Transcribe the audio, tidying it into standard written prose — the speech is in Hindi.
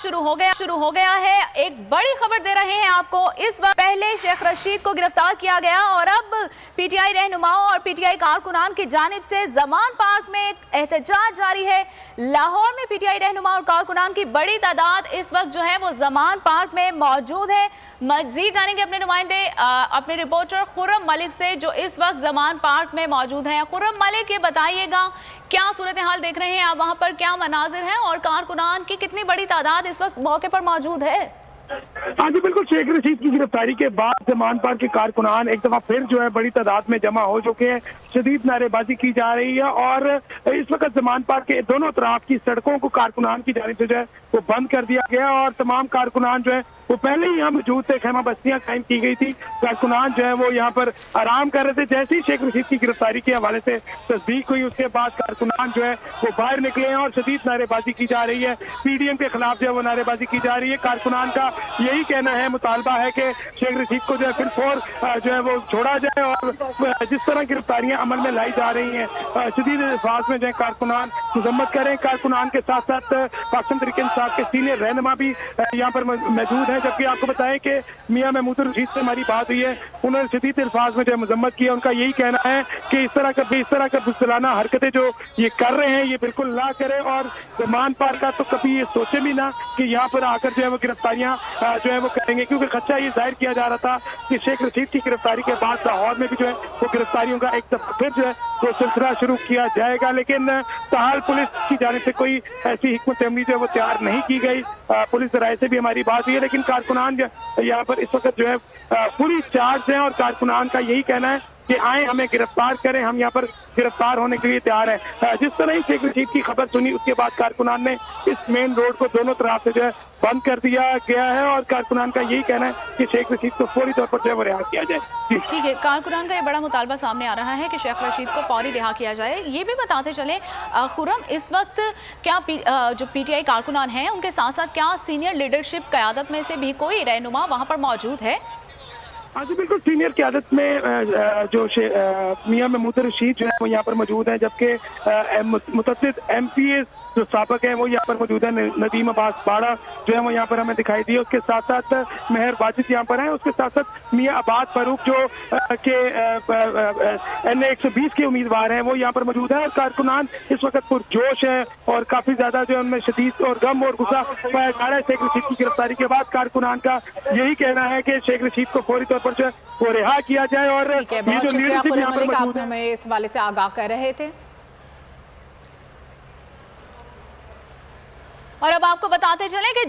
शुरू हो गया है। एक बड़ी खबर दे रहे हैं आपको। इस वक्त पहले शेख रशीद को गिरफ्तार किया गया और अब पीटीआई रहनुमाओं और पीटीआई कारकुनान की जानिब से जमान पार्क में एक एहतजाज जारी है। लाहौर में पीटीआई रहनुमा और कारकुनान की बड़ी तादाद इस वक्त जो है वो जमान पार्क में मौजूद है। मजीद जानेंगे अपने नुमाइंदे अपने रिपोर्टर खुर्रम मलिक से जो इस वक्त जमान पार्क में मौजूद है। खुर्रम मलिक, ये बताइएगा क्या सूरत हाल देख रहे हैं आप, वहां पर क्या मनाजिर हैं और कारकुनान की कितनी बड़ी तादाद इस वक्त मौके पर मौजूद है? हाँ जी बिल्कुल, शेख रशीद की गिरफ्तारी के बाद जमान पार्क के कारकुनान एक दफा फिर जो है बड़ी तादाद में जमा हो चुके हैं। शदीद नारेबाजी की जा रही है और इस वक्त जमान पार्क के दोनों तरफ की सड़कों को कारकुनान की जानिब से जो है वो बंद कर दिया गया और तमाम कारकुनान जो है वो पहले ही यहाँ मौजूद थे। खैमा बस्तियां कायम की गई थी, कारकुनान जो है वो यहाँ पर आराम कर रहे थे। जैसे ही शेख रशीद की गिरफ्तारी के हवाले से तस्दीक हुई उसके बाद कारकुनान जो है वो बाहर निकले हैं और शदीद नारेबाजी की जा रही है। पीडीएम के खिलाफ जो है वो नारेबाजी की जा रही है। कारकुनान का यही कहना है, मुतालबा है कि शेख रशीद को जो है फिर फौर जो है वो छोड़ा जाए और जिस तरह गिरफ्तारियां अमल में लाई जा रही हैं शदीद अल्फाज में जो है कारकुनान मजम्मत करें। कारकुनान के साथ साथ पाकिस्तान तहरीक इंसाफ के सीनियर रहनुमा भी यहाँ पर मौजूद है। जबकि आपको बताएं कि मियां महमूद रशीद से हमारी बात हुई है, उन्होंने शदीद अल्फाज में जो है मजम्मत की है। उनका यही कहना है कि इस तरह का बुज़दिलाना हरकतें जो ये कर रहे हैं ये बिल्कुल ना करें और जमान पार्क का तो कभी ये सोचे भी ना कि यहाँ पर आकर जो है वो गिरफ्तारियां जो है वो करेंगे, क्योंकि खदशा ये जाहिर किया जा रहा था कि शेख रशीद की गिरफ्तारी के बाद लाहौर में भी जो है वो गिरफ्तारियों का एक दफा फिर जो है वो सिलसिला शुरू किया जाएगा। लेकिन ताहाल पुलिस की जानिब से कोई ऐसी हिकमत अमली जो है वो तैयार नहीं की गई। पुलिस राय से भी हमारी बात हुई है, लेकिन कारकुनान यहाँ पर इस वक्त जो है पूरी चार्ज है और कारकुनान का यही कहना है कि आए हमें गिरफ्तार करें, हम यहाँ पर गिरफ्तार होने के लिए तैयार हैं। जिस तरह ही शेख रशीद की खबर सुनी उसके बाद कारकुनान ने इस मेन रोड को दोनों तरफ से जो है बंद कर दिया गया है और कारकुनान का यही कहना है कि शेख रशीद को फौरी तौर पर जो है वो रिहा किया जाए। ठीक है, कारकुनान का ये बड़ा मुतालबा सामने आ रहा है कि शेख रशीद को फौरी रिहा किया जाए। ये भी बताते चले खुर्रम, इस वक्त क्या जो पीटीआई कारकुनान हैं उनके साथ साथ क्या सीनियर लीडरशिप क़यादत में से भी कोई रहनुमा वहाँ पर मौजूद है? हाँ जी बिल्कुल, सीनियर क़यादत में जो मियां महमूद रशीद जो है वो यहाँ पर मौजूद हैं, जबकि मुतअद्दिद एमपीए जो साबिक हैं वो यहाँ पर मौजूद है। नदीम अब्बास बाड़ा जो है वो यहाँ पर हमें दिखाई दिए, उसके साथ साथ मेहर वाजिद यहाँ पर हैं, उसके साथ साथ मियां अब्बास फारूक जो के NA 120 के उम्मीदवार हैं वो यहाँ पर मौजूद है। और कारकुनान इस वक्त पुरजोश है और काफी ज्यादा जो है उनमें शदीद और गम और गुस्सा पाया जा रहा है। शेख रशीद की गिरफ्तारी के बाद कारकुनान का यही कहना है कि शेख रशीद को फौरी तौर पर जो है वो रिहा किया जाए। और ये जो लीडरशिप यहाँ पर मौजूद है, हमें इस हवाले से आगाह कर रहे थे। और अब आपको बताते चले कि